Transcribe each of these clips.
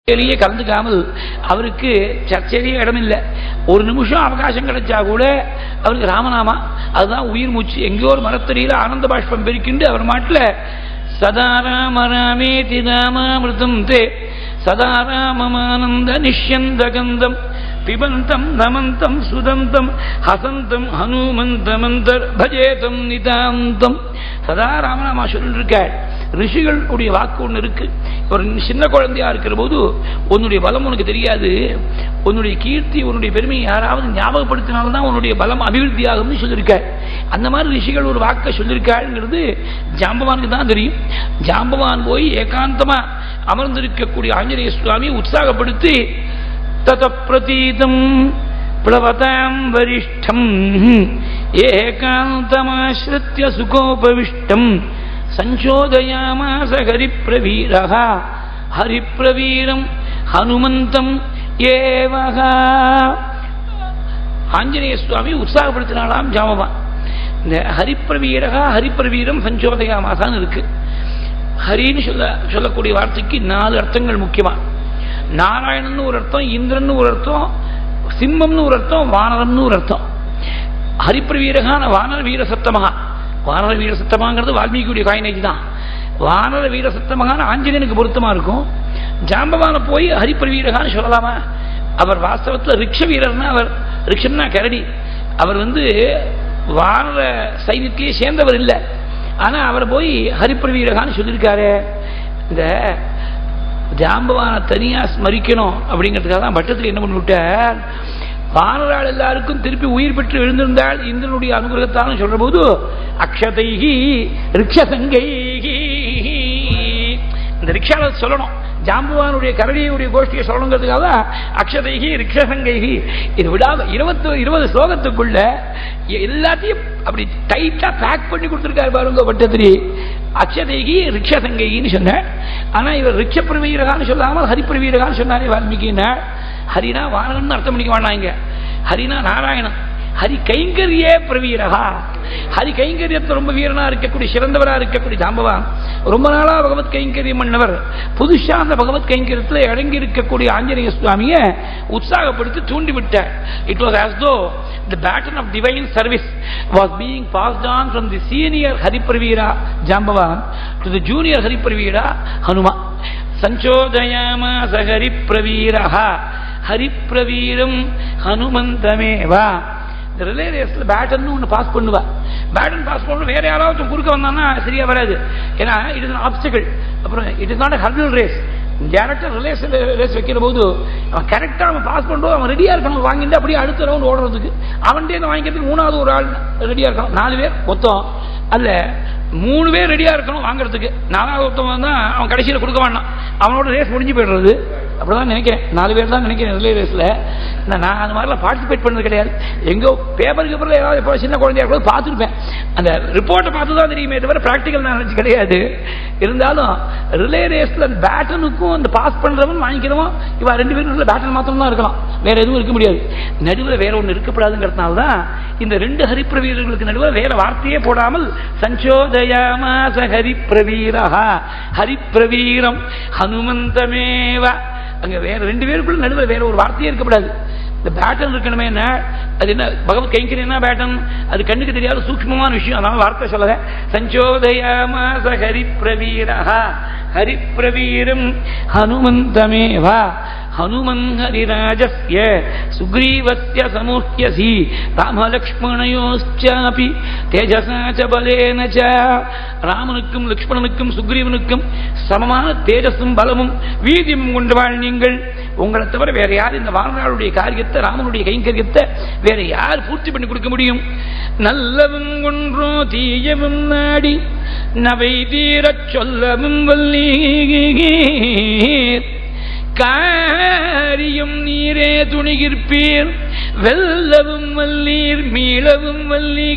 கலந்துக்காமல் அவருக்கு சர்ச்சையிலேயே இடமில்லை. ஒரு நிமிஷம் அவகாசம் கிடைச்சா கூட அவருக்கு ராமநாமா அதுதான் உயிர் மூச்சு. எங்கேயோ ஒரு மரத்தடியில் ஆனந்த பாஷ்பம் பெருக்கிண்டு அவர் மாட்டில் சதா ராம ராமேதி ராமாமிருதம் தே சதா ராமமானந்த நிஷ்யந்த கந்தம் பிபந்தம் நமந்தம் சுதந்தம் ஹசந்தம் ஹனுமந்தமந்தர் பஜேதம் நிதாந்தம் சதா ராமநாமா சொல்லிட்டு இருக்காள். ரிஷிகளுடைய வாக்கு ஒன்று இருக்கு. ஒரு சின்ன குழந்தையா இருக்கிற போது உன்னுடைய பலம் உனக்கு தெரியாது, உன்னுடைய கீர்த்தி உன்னுடைய பெருமையை யாராவது ஞாபகப்படுத்தினால்தான் உன்னுடைய பலம் அபிவிருத்தி ஆகும்னு சொல்லியிருக்காள். அந்த மாதிரி ரிஷிகள் ஒரு வாக்கை சொல்லியிருக்காள்ங்கிறது ஜாம்பவானுக்கு தான் தெரியும். ஜாம்பவான் போய் ஏகாந்தமா அமர்ந்திருக்கக்கூடிய ஆஞ்சநேய சுவாமி உற்சாகப்படுத்தி தத பிரதீதம் பிளவதாம் வரிஷ்டம் ஏகாந்தமாஸ்ருத்ய சுகோபவிஷ்டம் சஞ்சோதயாமாச ஹரிப்ரவீரஹ ஹரிப்ரவீரம் ஹனுமந்தம் ஏவஹ. ஆஞ்சநேய சுவாமி உற்சாகப்படுத்தினாலாம் ஜாம்பவான். இந்த ஹரிப்ரவீரஹ ஹரிப்ரவீரம் சஞ்சோதயாமாசான்னு இருக்கு. ஹரின்னு சொல்லக்கூடிய வார்த்தைக்கு 4 அர்த்தங்கள் முக்கியமா. நாராயணன் ஒரு அர்த்தம், இந்திரன் ஒரு அர்த்தம், சிம்மம்னு ஒரு அர்த்தம், வானரம்னு ஒரு அர்த்தம். ஹரிப்ரவீரகான வானர வீர சப்தமகா. வானர வீர சப்தமாங்கிறது வால்மீகியுடைய காயினேஜ் தான். வானர வீர சப்தமகான ஆஞ்சநேயனுக்கு பொருத்தமா இருக்கும். ஜாம்பவான போய் ஹரிப்ரவீரகான்னு சொல்லலாமா? அவர் வாஸ்தவத்தில் ரிக்ஷ வீரர்னா, அவர் ரிக்ஷன்னா கரடி. அவர் வானர சைன்யத்திலேயே சேர்ந்தவர் இல்லை. ஆனா அவரை போய் ஹரிப்ரவீரகான்னு சொல்லியிருக்காரு. இந்த ஜாம்பவான தனியா ஸ்மரிக்கணும் அப்படிங்கிறதுக்காக தான் பட்டத்தில் என்ன பண்ணிவிட்டார், வானரால் எல்லாருக்கும் திருப்பி உயிர் பெற்று எழுந்திருந்தால் இந்திரனுடைய அனுகிரகத்தாலும் சொல்ற போது அக்ஷதைஹி ரிக்ஷசங்கைஹி இந்த ரிக்ஷால சொல்லணும். ஜாம்பவானுடைய கரடியுடைய கோஷ்டியை சொல்லணுங்கிறதுக்காக அக்ஷதைஹி ரிக்ஷசங்கைஹி இது விடாம 20 ஸ்லோகத்துக்குள்ள எல்லாத்தையும் அப்படி டைட்டா பேக் பண்ணி கொடுத்திருக்காரு பாருங்க பட்டத்திரி. அக்ஷதைஹி ரிக்ஷசங்கைன்னு சொன்ன. ஆனா இவர் ரிக்ஷ பிரவீரகான்னு சொல்லாமல் ஹரிப்பிரவீரகான்னு சொன்னாரே வால்மீகின்னா. ஹரினா வானகன் அர்த்தம் பண்ணிக்க வேண்டாங்க. ஹரினா நாராயணன். ஹரி கைங்கரியே பிரவீரகா. ஹரி கைங்கரியத்தை ரொம்ப வீரனா இருக்கக்கூடிய சிறந்தவரா இருக்கக்கூடிய ஜாம்பவான் ரொம்ப நாளா பகவத் கைங்கரியம் பண்ணவர். புதுசா அந்த பகவத் கைங்கரியத்தில் இறங்கி இருக்கக்கூடிய ஆஞ்சநேய சுவாமியை உற்சாகப்படுத்தி தூண்டிவிட்டார். It was as though the baton of divine service was being passed on from the senior Haripravira Jambavan to the junior Haripravira Hanuma. சஞ்சோதயாமாச ஹரிப்ரவீரஹா ஹரிப்ரவீரம் ஹனுமந்தமேவா. இந்த ரிலே ரேஸ்ல பேட்டன் ஒன்று பாஸ் பண்ணுவா. பேட்டன் பாஸ் பண்ண வேற யாராவது குறுக்க வந்தான்னா சரியா வராது. ஏன்னா இட் இஸ் ஆப்ஸ்டிகல். அப்புறம் it is not hurdle race. டேரக்டா ரேஸ் வைக்கிற போது அவன் கரெக்டா அவன் பாஸ் பண்ணும்போது அவன் ரெடியா இருக்கணும். வாங்கிட்டு அப்படியே அடுத்த ரவுண்ட் ஓடுறதுக்கு அவன்கிட்ட வாங்கிக்கிறதுக்கு 3வது ஒரு ஆள் ரெடியா இருக்கணும். 4 பேர் மொத்தம் அல்ல 3 பேர் ரெடியா இருக்கணும் வாங்கறதுக்கு. 4வது ஒருத்தவன் தான் அவன் கடைசியில் கொடுக்க வேண்டாம். அவனோட ரேஸ் முடிஞ்சு போயிடுறது. அப்படிதான் நினைக்கிறேன். 4 பேர் தான் நினைக்கிறேன் ரிலே ரேஸ்ல. நான் அந்த மாதிரிலாம் பார்ட்டிசிபேட் பண்ணது கிடையாது. எங்கோ பேப்பருக்கு அப்புறம் ஏதாவது சின்ன குழந்தையா கூட பார்த்துருப்பேன். அந்த ரிப்போர்ட்டை பார்த்து தான் தெரியுமே தவிர பிராக்டிக்கல் நாலேஜ் கிடையாது. இருந்தாலும் ரிலே ரேஸ்ல அந்த பேட்டனுக்கும் அந்த பாஸ் பண்றவன் வாங்கிக்கிறவன் இவ 2 பேரும் பேட்டன் மாத்திரம் தான் இருக்கலாம். வேற எதுவும் இருக்க முடியாது. நடுவில் வேற ஒன்று இருக்கப்படாதுங்கிறதுனால தான் இந்த 2 ஹரிப்பிரவீரர்களுக்கு நடுவில் வேற வார்த்தையே போடாமல் சஞ்சோதயாமாச ஹரிப்பிரவீரஹா ஹரிப்பிரவீரம் ஹனுமந்தமேவ. அங்க வேற 2 பேருக்குள்ள நடுவில் வேற ஒரு வார்த்தையே இருக்கப்படாது. இந்த பேட்டன் இருக்கணுமே. என்ன அது என்ன பகவத் கைங்கரியம்னா பேட்டன் அது கண்ணுக்கு தெரியாத சூக்ஷ்மமான விஷயம். அதனால வார்த்தை சொல்லல. சஞ்சோதயாமாச ஹரிப்பிரவீரஹா ஹரிப்பிரவீரம் ஹனுமந்தமேவா. ஹனுமன் ஹரிராஜஸ்ய சுக்ரீவஸ்ய சமுஹ்யசி ராமலக்ஷ்மணயோஸ்சாபி தேஜசா ச பலேன ச. ராமனுக்கும் லக்ஷ்மணனுக்கும் சுக்ரீவனுக்கும் சமமான தேஜஸும் பலமும் வீதியும் கொண்டவாள் நீங்கள். உங்களை தவிர வேற யார் இந்த வானராளுடைய காரியத்தை ராமனுடைய கைங்கரியத்தை வேற யார் பூர்த்தி பண்ணி கொடுக்க முடியும்? நல்லவும் ஒன்றோ தீயவும் நாடி நவை தீரச் சொல்லவும் வல்லீர் காரியம் நீரே துணிகிற்பீர் வெல்லவும் வல்லீர் மீளவும் வல்லீர்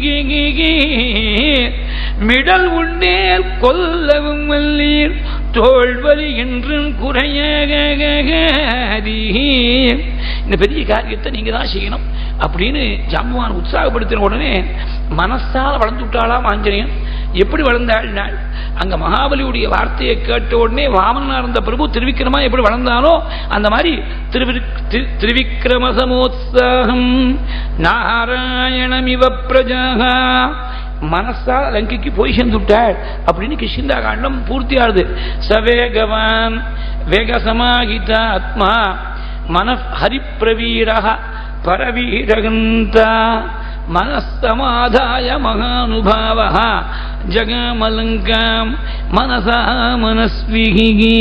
மிடல் உண்டேல் கொல்லவும் வல்லீர் தோல்வலி என்றும் குறைய இந்த பெரிய காரியத்தை நீங்க தான் செய்யணும் அப்படின்னு ஜாம்பவான் உற்சாகப்படுத்தின உடனே மனசால வளர்ந்து விட்டாளாம் ஆஞ்சநேயன். எப்படி வளர்ந்தாள்? அங்க மகாபலியுடைய வார்த்தையை கேட்ட உடனே வாமனா இருந்த பிரபு திருவிக்கிரமா எப்படி வளர்ந்தானோ அந்த மாதிரி திருவிக்கிரம சமோத்சாகம் நாராயணமிவ பிரஜா மனசா லங்கைக்கு போய் சேர்ந்துட்டாள் அப்படின்னு கிஷ்கிந்தா காண்டம் பூர்த்தி ஆகுது. சவேகவான் வேகசமாகித ஆத்மா மன ஹரிப்பிரவீர பரவீரகந்தா மனஸ்தமாதாய மகானுபாவ ஜகமலங்காம் மனசா மனஸ்விகி.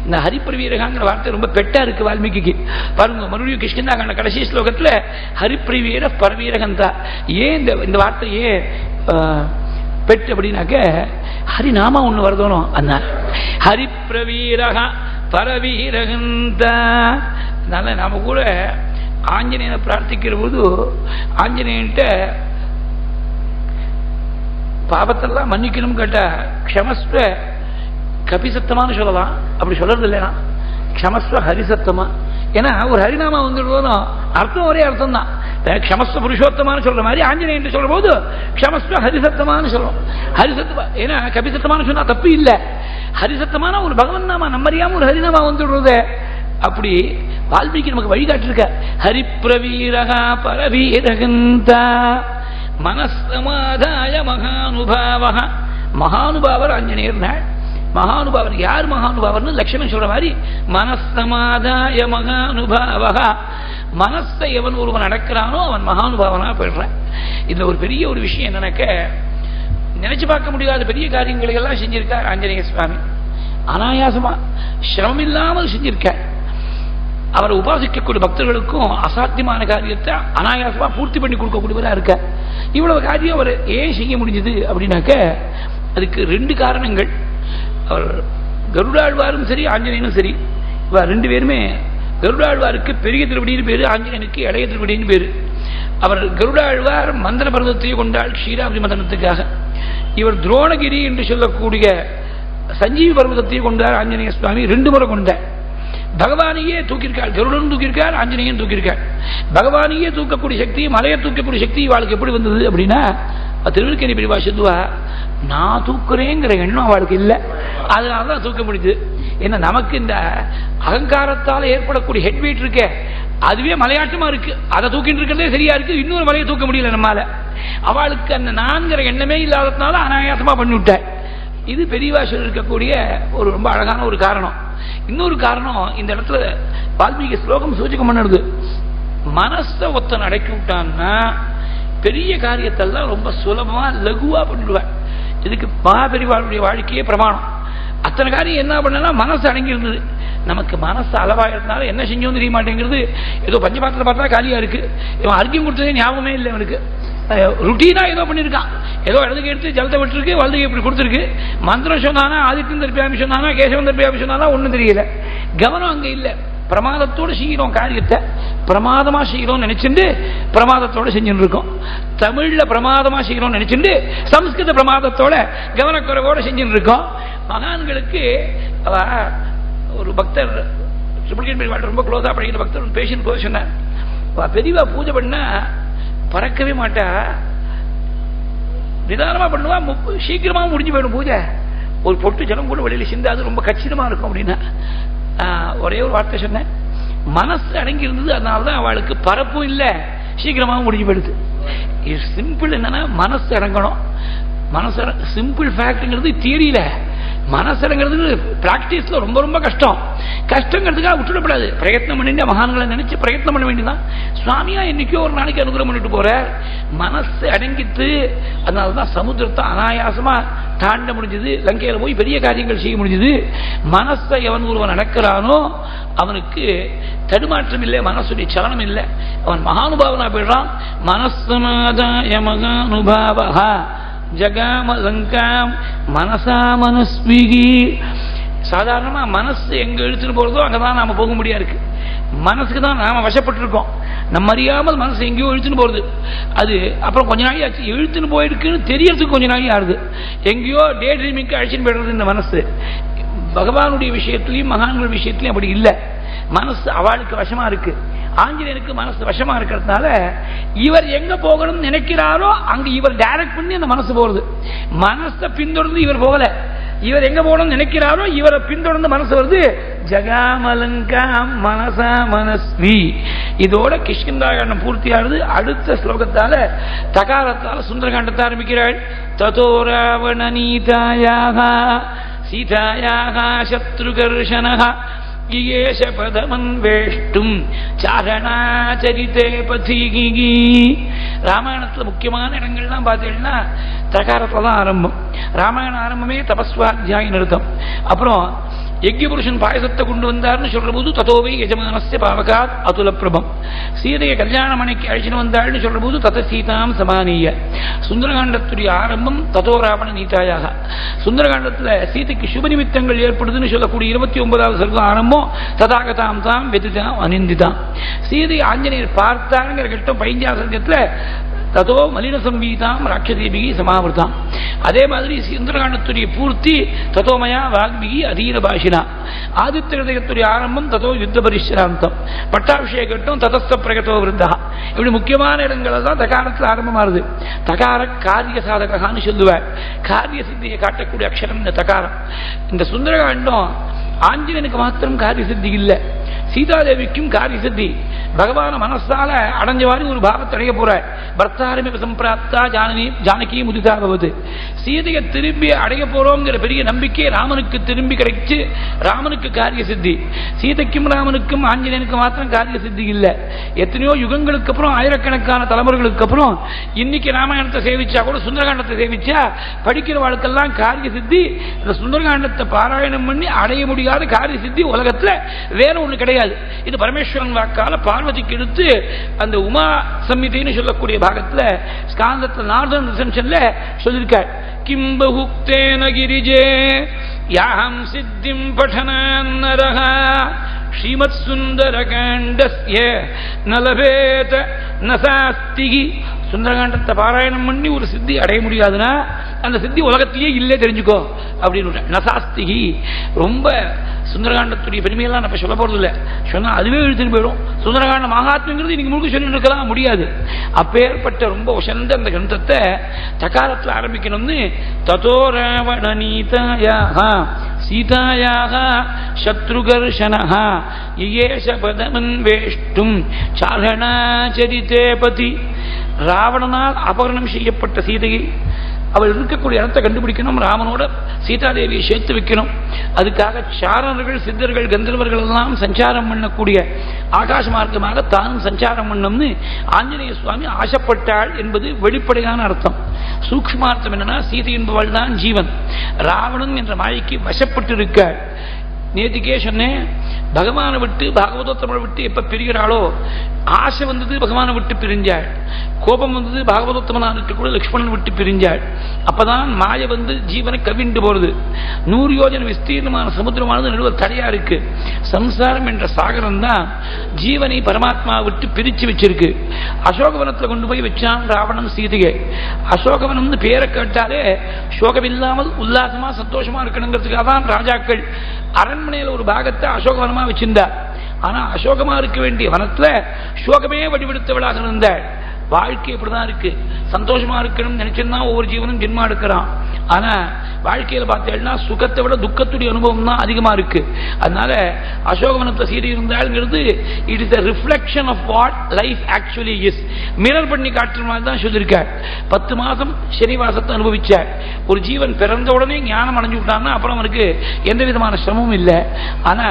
இந்த ஹரிப்பிரவீரகாங்கிற வார்த்தை ரொம்ப பெட்டா இருக்கு வால்மீகிக்கு. பாருங்க, மறுபடியும் கிருஷ்ணா காண்ட கடைசி ஸ்லோகத்துல ஹரிப்பிரவீர பரவீரகந்தா. ஏன் இந்த வார்த்தை ஏன் பெட்டு அப்படின்னாக்க ஹரிநாமா ஒண்ணு வருதணும். அதனால ஹரிப்பிரவீரக பரவீரகந்தா. அதனால நாம கூட ஆஞ்சநேயனை பிரார்த்திக்கிற போது ஆஞ்சநேயன்ட்ட பாபத்தெல்லாம் மன்னிக்கணும் கேட்டா க்ஷமஸ்வ கபிசத்தமானு சொல்லலாம். அப்படி சொல்றது இல்லைனா க்ஷமஸ்வ ஹரிசத்தமா. ஏன்னா ஒரு ஹரிநாமா வந்துடுவோம் அர்த்தம் ஒரே அர்த்தம் தான். க்ஷமஸ்வ புருஷோத்தமானு சொல்ற மாதிரி ஆஞ்சநேயன் சொல்ற போது க்ஷமஸ்வ ஹரிசத்தமானு சொல்றோம். ஹரிசத்தமா ஏன்னா கபிசத்தமானு சொன்னா தப்பு இல்லை. ஹரிசத்தமான ஒரு பகவன் நாமா நம்மறியாம ஒரு ஹரிநாமா வந்துடுறது. அப்படி வால்மீகி நமக்கு வழிகாட்டிருக்க. ஹரிப்பிரவீரகா பரவீரகந்தா மனசமாதாய மகானுபாவ. மகானுபாவர் ஆஞ்சநேயர் நாள். மகானுபாவர் யார்? மகானுபாவர்னு லட்சுமணன் சொல்ற மாதிரி மனசமாதாய மகானுபாவ. மனசை எவன் ஒருவன் அடக்கிறானோ அவன் மகானுபாவனா போயிடுறான். இதுல ஒரு பெரிய ஒரு விஷயம் என்னன்னாக்க, நினைச்சு பார்க்க முடியாத பெரிய காரியங்களை எல்லாம் செஞ்சிருக்கார் ஆஞ்சநேய சுவாமி. அனாயாசமா சிரமம் இல்லாமல் செஞ்சிருக்கார். அவரை உபாசிக்கக்கூடிய பக்தர்களுக்கும் அசாத்தியமான காரியத்தை அனாயாசமா பூர்த்தி பண்ணி கொடுக்கக்கூடியவரா இருக்க. இவ்வளவு காரியம் அவர் ஏன் செய்ய முடிஞ்சது அப்படின்னாக்க அதுக்கு ரெண்டு காரணங்கள். அவர் கருடாழ்வாரும் சரி ஆஞ்சநேயனும் சரி, இவர் ரெண்டு பேருமே கருடாழ்வாருக்கு பெரிய திருவடின்னு பேரு, ஆஞ்சநேயனுக்கு இளைய திருவடின்னு பேரு. அவர் கருடாழ்வார் மந்திர பர்வத்தையே கொண்டாள் க்ஷீராப்தி மதனத்துக்காக. இவர் துரோணகிரி என்று சொல்லக்கூடிய சஞ்சீவி பர்வதத்தையே கொண்டார் ஆஞ்சநேய சுவாமி. ரெண்டு முறை கொண்டார். பகவானையே தூக்கியிருக்காள், கருடன் தூக்கியிருக்கார், ஆஞ்சநேயன் தூக்கியிருக்காள். பகவானையே தூக்கக்கூடிய சக்தி, மலையை தூக்கக்கூடிய சக்தி அவளுக்கு எப்படி வந்தது அப்படின்னா திருவிற்கனி பிரிவா சொல்லுவா, நான் தூக்குறேங்கிற எண்ணம் அவளுக்கு இல்லை, அதனாலதான் தூக்க முடியுது. ஏன்னா நமக்கு இந்த அகங்காரத்தால் ஏற்படக்கூடிய ஹெட் வெயிட் இருக்க அதுவே மலையாட்டமா இருக்கு. அதை தூக்கிட்டு இருக்கிறதே சரியா இருக்கு, இன்னொரு மலையை தூக்க முடியல நம்மால. அவளுக்கு அந்த நான்கிற எண்ணமே இல்லாததுனால அனாயாசமா பண்ணிவிட்ட. இது பெரியவா இருக்கக்கூடிய ஒரு ரொம்ப அழகான ஒரு காரணம். இன்னொரு காரணம், இந்த இடத்துல வால்மீகி ஸ்லோகம் சூச்சகம் பண்ணுறது, மனசை ஒத்தன் அடக்கி விட்டான்னா பெரிய காரியத்தெல்லாம் ரொம்ப சுலபமா லகுவா பண்ணிடுவார். இதுக்கு மகாபெரிவாளுடைய வாழ்க்கையே பிரமாணம். அத்தனை காரியம் என்ன பண்ணா மனசு அடங்கி இருந்தது. நமக்கு மனசு அளவாயிருந்தாலும் என்ன செஞ்சோன்னு தெரிய மாட்டேங்கிறது. ஏதோ பஞ்சபாத்திரத்தை பார்த்தா காலியா இருக்கு. இவன் அர்க்கியம் கொடுத்ததே ஞாபகமே இல்லை இவனுக்கு. ருட்டீனா ஏதோ பண்ணியிருக்கான், ஏதோ இடத்துக்கு எடுத்து ஜலத்தை விட்டுருக்கு, வலதுக்கு இப்படி கொடுத்துருக்கு. மந்திரம் சொன்னானா, ஆதித்யன் தர்பியாமி சொன்னானா, கேசவன் தர்பியாமி சொன்னானா ஒன்றும் தெரியல. கவனம் அங்கே இல்லை. பிரமாதத்தோடு செய்கிறோம் காரியத்தை, பிரமாதமா செய்கிறோம் நினைச்சுட்டு பிரமாதத்தோட செஞ்சுட்டு இருக்கோம். தமிழ்ல பிரமாதமா செய்கிறோம் நினைச்சுட்டு சம்ஸ்கிருத பிரமாதத்தோட கவனக்குறைவோட செஞ்சுட்டு இருக்கோம். மகான்களுக்கு ஒரு பக்தர் ரொம்ப க்ளோஸா படிக்கிற பக்தர் பேஷண்ட் போய் சொன்னார், பெரியவா பூஜை பண்ணா பறக்கவே மாட்டா, நிதானமா பண்ணுவா, சீக்கிரமா முடிஞ்சு போயிடும் பூஜை, ஒரு பொட்டு ஜலம் கூட வெளியில சிந்தாது, ரொம்ப கச்சிதமா இருக்கும் அப்படின்னா. ஒரே ஒரு வார்த்தை சொன்னேன், மனசு அடங்கி இருந்தது, அதனாலதான் அவளுக்கு பரப்பும் இல்லை, சீக்கிரமாவும் முடிஞ்சு போயிடுது. இது சிம்பிள். என்னன்னா மனசு இறங்கணும். மனசு சிம்பிள் ஃபேக்ட்ங்கிறது தியரியில, மனசடங்கிறது பிராக்டிஸ்ல ரொம்ப ரொம்ப கஷ்டம். கஷ்டங்கிறதுக்காக விட்டுடப்படாது. பிரயத்னம் பண்ணிட்டு மகான்களை நினைச்சு பிரயத்னம் பண்ண வேண்டியதான். சுவாமியா என்னைக்கோ ஒரு நாளைக்கு அனுகிரகம் பண்ணிட்டு போற, மனசு அடங்கித்து. அதனாலதான் சமுத்திரத்தை அனாயாசமா தாண்ட முடிஞ்சது, லங்கையில போய் பெரிய காரியங்கள் செய்ய முடிஞ்சது. மனசை எவன் ஒருவன் நடக்கிறானோ அவனுக்கு தடுமாற்றம் இல்லை, மனசுடைய சலனம் இல்லை, அவன் மகானுபாவனா போயிடுறான். மனசமாதாய மகானுபாவா ஜகாம லங்காம் மனசா மனஸ்விகி. சாதாரணமா மனசு எங்க இழுத்துட்டு போறதோ அங்கதான் நாம போக முடியாது இருக்கு. மனசுக்கு தான் நாம வசப்பட்டு இருக்கோம். நம்ம அறியாமல் மனசு எங்கேயோ இழுத்துன்னு போறது. அது அப்புறம் கொஞ்ச நாளி ஆச்சு, இழுத்துன்னு போயிருக்குன்னு தெரியறதுக்கு கொஞ்ச நாளி ஆகுது. எங்கேயோ டே ட்ரீமிங்க்கு அழிச்சுன்னு போயிடுறது இந்த மனசு. பகவானுடைய விஷயத்திலையும் மகான்கள் விஷயத்திலையும் அப்படி இல்லை. மனசு அவளுக்கு வசமா இருக்கு. ஆஞ்சநேயனுக்கு மனசு வசமா இருக்கிறதுனால இவர் எங்க போகணும்னு நினைக்கிறாரோ அங்க இவர் டைரக்ட் பண்ணி அந்த மனசு போறது. மனசை பின்தொடர்ந்து இவர் போகல, இவர் எங்க போகணும்னு நினைக்கிறாரோ இவரை பின்தொடர்ந்து மனசு வருது. ஜகாமலங்காம் மனசா மனஸ்வி. இதோட கிஷ்கிந்தாகாண்டம் பூர்த்தியானது. அடுத்த ஸ்லோகத்தால தகாரத்தால சுந்தரகாண்டத்தை ஆரம்பிக்கிறாள். ததோ ராவண நீதாயாக சீதாயாக சத்ருகர்ஷனஹ ஈயேஷ பதமன்வேஷ்டும் சாரணாச்சரிதே பதீகி. ராமாயணத்துல முக்கியமான இடங்கள்லாம் பார்த்தீங்கன்னா தகாரத்துல தான் ஆரம்பம். ராமாயண ஆரம்பமே தபஸ்வாத்தியாயம் நிறுத்தம். அப்புறம் யஜ்ய புருஷன் பாயசத்தை கொண்டு வந்தார்னு சொல்ற போது ததோவை யஜமானஸ்ய பாவகாத் அதுல பிரபம். சீதையை கல்யாண மனைக்கு அழிச்சுன்னு வந்தாள்னு சொல்ற போது தத சீதாம் சமானிய. சுந்தரகாண்டத்துடைய ஆரம்பம் ததோ ராவண நீதாயாக. சுந்தரகாண்டத்துல சீதைக்கு சுப நிமித்தங்கள் ஏற்படுதுன்னு சொல்லக்கூடிய 29வது சர்க்கம் ஆரம்பம் ததாகதாம் தாம் வெதிதாம் அனிந்திதாம். சீதை ஆஞ்சநேயர் பார்த்தாங்கிற கட்டம் 15வது சர்க்கத்துல ததோ மலின சம்பீதாம் ராட்சதேபிகி சமாவிருதாம். அதே மாதிரி சுந்தரகாண்டத்துடைய பூர்த்தி ததோமயா வாக்பிகி அதீன பாஷினா. ஆதித்ய ஹிருதயத்துடைய ஆரம்பம் ததோ யுத்த பரிஷ்ராந்தம். பட்டாபிஷேகட்டும் ததஸ்த பிரகதோ விருத்தா. இப்படி முக்கியமான இடங்கள் தான் தகாரத்தில் ஆரம்பமாகுது. தகார காரிய சாதகான்னு சொல்லுவார். காரிய சித்தியை காட்டக்கூடிய அக்ஷரம் இந்த தகாரம். இந்த சுந்தரகாண்டம் ஆஞ்சநேயனுக்கு மாத்திரம் காரிய சித்தி இல்லை, சீதாதேவிக்கும் காரிய சித்தி. பகவான மனசால அடைஞ்சவாறு ஒரு பாவத்தை அடைய போற. பர்த்தாரமிக சம்பிராப்தா ஜானகி முதிதாபவது. சீதையை திரும்பி அடைய போறோங்கிற பெரிய நம்பிக்கை ராமனுக்கு திரும்பி கிடைச்சு ராமனுக்கு காரிய சித்தி. சீதைக்கும் ராமனுக்கும் ஆஞ்சநேயனுக்கு மாத்திரம் காரிய சித்தி இல்லை. எத்தனையோ யுகங்களுக்கு அப்புறம் ஆயிரக்கணக்கான தலைமுறைகளுக்கு அப்புறம் இன்னைக்கு ராமாயணத்தை சேவிச்சா கூட சுந்தரகாண்டத்தை சேவிச்சா படிக்கிற வாழ்க்கெல்லாம் காரிய சித்தி. இந்த சுந்தரகாண்டத்தை பாராயணம் பண்ணி அடைய முடியாத காரிய சித்தி உலகத்துல வேற ஒண்ணு கிடையாது. இது பரமேஸ்வரன் வாக்கால பார்வதிக்கு எடுத்து அந்த உமா சம்மிதின்னு சொல்லக்கூடிய பாகத்துல ஸ்காந்தத்துல நார்தன் ரிசென்ஷன்ல சொல்லியிருக்காள். கிம்பஹுக்தேன கிரிஜே யாம் சித்திம் படனநரஹ ஸ்ரீமத் சுந்தரகாண்டஸ்ய நலபேத நசாஸ்திகி. சுந்தரகாண்டத்தை பாராயணம் பண்ணி ஒரு சித்தி அடைய முடியாதுன்னா அந்த சித்தி உலகத்திலேயே இல்லே தெரிஞ்சுக்கோ அப்படின்னு. நசாஸ்திகி ரொம்ப சுந்தரகாண்டத்துடைய பெருமையெல்லாம் நம்ம சொல்ல போறது இல்லை. சொன்னா அதுவே எழுத்துன்னு போயிடும். சுந்தரகாண்ட மகாத்மியங்கிறது இன்னைக்கு முழுக்க சொல்லிட்டு இருக்கலாம் முடியாது. அப்பேற்பட்ட ரொம்ப உசந்த அந்த கிரந்தத்தை தகாரத்தில் ஆரம்பிக்கணும்னு ததோ ராவண நீதாயாக சீதாயாக சத்ருகர்ஷனஹ ஈயேஷ பதமன்வேஷ்டும் சாரணாச்சரிதே பதி. ராவணனால் அபகரணம் செய்யப்பட்ட சீதையை அவள் இருக்கக்கூடிய இடத்தை கண்டுபிடிக்கணும். ராமனோட சீதாதேவியை சேர்த்து வைக்கணும். அதுக்காக சாரணர்கள் சித்தர்கள் கந்தர்வர்கள் எல்லாம் சஞ்சாரம் பண்ணக்கூடிய ஆகாச மார்க்கமாக தானும் சஞ்சாரம் பண்ணணும்னு ஆஞ்சநேய சுவாமி ஆசைப்பட்டாள் என்பது வெளிப்படையான அர்த்தம். சூக்ஷ்மார்த்தம் என்னன்னா சீதை என்பவள் தான் ஜீவன். ராவணன் என்ற மாயைக்கு வசப்பட்டு இருக்காள். நேற்றுக்கே சொன்னேன், பகவானை விட்டு பாகவதோத்தமனை விட்டு எப்ப பிரிகிறாளோ ஆசை வந்தது பகவானை விட்டு பிரிஞ்சாள். கோபம் வந்தது பாகவதோத்தமனான கூட லட்சுமணன் விட்டு பிரிஞ்சாள். அப்பதான் மாய வந்து ஜீவனை கவிண்டு போறது. 100 யோஜனை விஸ்தீர்ணமான சமுத்திரமானது நடுவில் தடையா இருக்கு. சம்சாரம் என்ற சாகரம் தான் ஜீவனை பரமாத்மா விட்டு பிரிச்சு வச்சிருக்கு. அசோகவனத்தில் கொண்டு போய் வச்சான் ராவணன் சீதையை. அசோகவனம்னு பேரை கேட்டாலே சோகமில்லாமல் உல்லாசமா சந்தோஷமா இருக்கணுங்கிறதுக்காக தான் ராஜாக்கள் அரண்மனையில ஒரு பாகத்தை அசோகவனமா வச்சிருந்தார். ஆனா அசோகமா இருக்க வேண்டிய வனத்துல சோகமே வடிவெடுத்தவளாக இருந்தாள். வாழ்க்கை இப்படிதான் இருக்கு. சந்தோஷமா இருக்கணும்னு நினைச்சிருந்தா ஒவ்வொரு ஜீவனும் ஜென்மா எடுக்கிறான். ஆனா வாழ்க்கையில பார்த்தேன்னா சுகத்தை விட துக்கத்துடைய அனுபவம் தான் அதிகமா இருக்கு. அதனால அசோகவனத்தை சீடி இருந்தாள்ங்கிறது it is a reflection of what life actually is. Mirror பண்ணி காட்டுற மாதிரி தான் சொல்லியிருக்காள். 10 மாசம் சனிவாசத்தை அனுபவிச்சாள். ஒரு ஜீவன் பிறந்த உடனே ஞானம் அடைஞ்சு விட்டான்னா அப்புறம் அவனுக்கு எந்த விதமான சிரமமும் இல்லை. ஆனா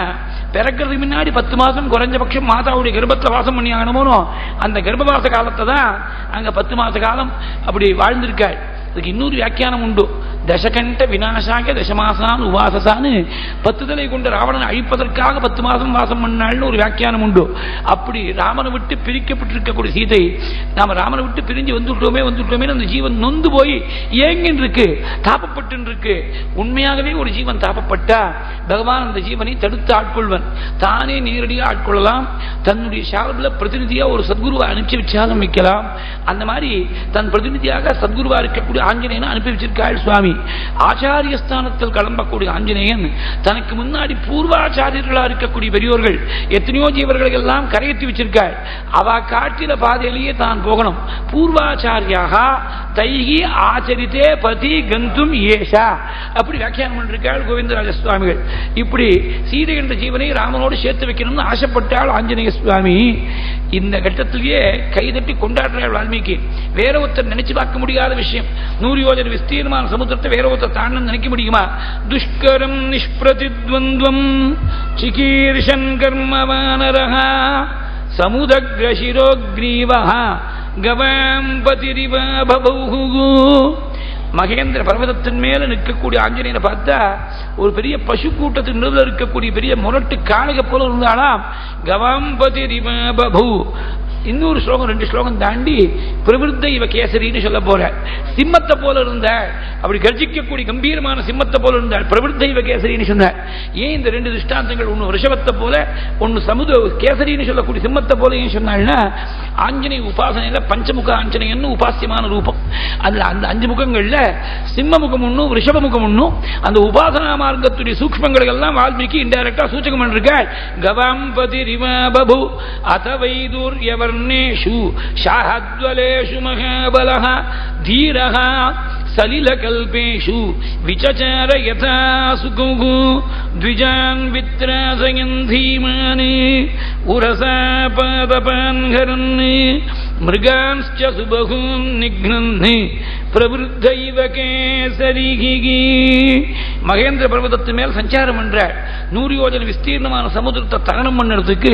பிறக்கிறதுக்கு முன்னாடி 10 மாசம் குறைஞ்சபட்சம் மாதாவுடைய கர்ப்பத்தில் வாசம் பண்ணி ஆகணுமோ அந்த கர்ப்பவாச காலத்தை தான் அங்க 10 மாச காலம் அப்படி வாழ்ந்திருக்காள். அதுக்கு இன்னொரு வியாக்கியானம் உண்டு. தசகண்ட விநாசாக தசமாசான் உவாசசான்னு 10 தலை கொண்ட ராவணனை அழிப்பதற்காக 10 மாசம் வாசம் பண்ணாள்னு ஒரு வியாக்கியானம் உண்டு. அப்படி ராமனை விட்டு பிரிக்கப்பட்டிருக்கக்கூடிய சீதை நாம ராமனை விட்டு பிரிஞ்சு வந்துட்டோமே அந்த ஜீவன் நொந்து போய் ஏங்கின்னு இருக்கு, தாப்பப்பட்டு இருக்கு. உண்மையாகவே ஒரு ஜீவன் தாப்பப்பட்டா பகவான் அந்த ஜீவனை தடுத்து ஆட்கொள்வன். தானே நேரடியாக ஆட்கொள்ளலாம். தன்னுடைய சார்பில் பிரதிநிதியா ஒரு சத்குருவை அனுப்பிச்சு வச்சாலும் வைக்கலாம். அந்த மாதிரி தன் பிரதிநிதியாக சத்குருவா இருக்கக்கூடிய ஆஞ்சநேயனை அனுப்பி வச்சிருக்காள் சுவாமி. ஆச்சாரியஸ்தானத்தில் கிளம்பக்கூடிய ஆஞ்சநேயன் தனக்கு முன்னாடி பூர்வாச்சாரியர்களாக இருக்கக்கூடிய பெரியோர்கள் எத்தனையோ ஜீவர்களை எல்லாம் கரையேற்றி வச்சிருக்காள். அவ காட்டில பாதையிலேயே தான் போகணும். பூர்வாச்சாரியாக தைகி ஆச்சரித்தே பதி கந்தும் ஏஷா அப்படி வியாக்கியானம் பண்ணிருக்காள் கோவிந்தராஜ சுவாமிகள். இப்படி சீதை என்ற ஜீவனை ராமனோடு சேர்த்து வைக்கணும்னு ஆசைப்பட்டாள் ஆஞ்சநேய சுவாமி. இந்த கட்டத்திலேயே கைதட்டி கொண்டாடுறாள் வால்மீகி. வேற ஒருத்தர் நினைச்சு பார்க்க முடியாத விஷயம். 100 யோஜனை விஸ்தீர்ணமான சமுத்திரத்தை வேற ஒருத்தர் தாண்டன்னு நினைக்க முடியுமா? துஷ்கரம் நிஷ்பிரதித்வந்த்வம் சிகீர்ஷன் கர்மவானரஹ சமுதக்ரசிரோக்ரீவஹ கவாம் பதிரிவ பபௌஹு. மகேந்திர பர்வதத்தின் மேல நிற்கக்கூடிய ஆஞ்சநேயனை பார்த்தா ஒரு பெரிய பசு கூட்டத்தின் நடுவில் இருக்கக்கூடிய பெரிய முரட்டு காளைக போல இருந்தாலாம். கவாம்பதி பபு. இன்னொரு ஸ்லோகம் 2 ஸ்லோகம் தாண்டி பிரவிருத்த இவ கேசரின்னு சொல்ல போற. சிம்மத்தை போல இருந்தாள், அப்படி கர்ஜிக்கக்கூடிய கம்பீரமான சிம்மத்தை போல இருந்தாள். பிரவிருத்த இவ கேசரின்னு சொன்னார். ஏன் இந்த 2 திருஷ்டாந்தங்கள், ஒன்னு ரிஷபத்தை போல ஒன்னு சமுத கேசரின்னு சொல்லக்கூடிய சிம்மத்தை போல ஏன் சொன்னாள்னா, ஆஞ்சநேய உபாசனையில பஞ்சமுக ஆஞ்சநேயன்னு உபாசியமான ரூபம். அதுல அந்த 5 முகங்கள்ல சிம்ம முகம் ஒன்னும் ரிஷப முகம் ஒன்னும் அந்த உபாசனா மார்க்கத்துடைய சூக்ஷ்மங்களை எல்லாம் வால்மீகி இன்டைரக்டா சூச்சகம் பண்ணிருக்காள். கவாம்பதி ரிவபு அதவைதூர்யவர் ஷாஹத்வலேஷு மகாபலஹ தீரஹ சலிலகல்பேஷு விசசார யதா சுகுஹு த்விஜான் வித்ராசயன் தீமானி உரசா பாதபான்ஹரன் மிருகான்ஸ்ச சுபஹூன் நிக்னன்னி பிரவிருத்தைவ கேசரிகி. மகேந்திர பர்வதத்து மேல் சஞ்சாரம் பண்றாள். 100 யோஜனை விஸ்தீர்ணமான சமுதிரத்தை தகனம் பண்ணுறதுக்கு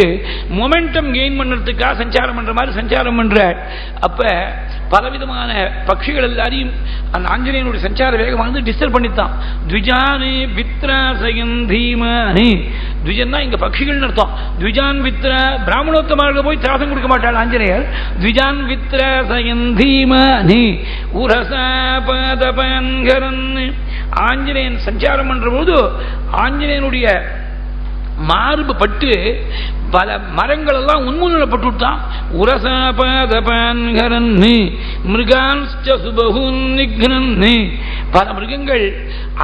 மொமெண்டம் கெயின் பண்ணுறதுக்காக சஞ்சாரம் பண்ற மாதிரி சஞ்சாரம் பண்றாள். அப்ப பலவிதமான பட்சிகள் எல்லாரையும் அந்த ஆஞ்சநேயனுடைய சஞ்சார வேகமானது டிஸ்டர்ப் பண்ணித்தான். த்விஜானே வித்ராசயன் தீமானி. த்விஜன்னா இங்க பட்சிகள் அர்த்தம். த்விஜான் வித்ரா பிராமணோத்தமாக போய் திராசம் கொடுக்க மாட்டாள் ஆஞ்சநேயர். த்விஜான் வித்ராசயன் தீமானி உரசா பாதபான்ஹரன். ஆஞ்சநேயன் சஞ்சாரம் பண்ற போது ஆஞ்சநேயனுடைய மார்பு பட்டு பல மரங்கள் எல்லாம் உன்மூலப்பட்டு விட்டான். உரசா பாதபான்ஹரன் மிருகான்ஸ்ச சுபஹூன் நிக்னன். பல மிருகங்கள்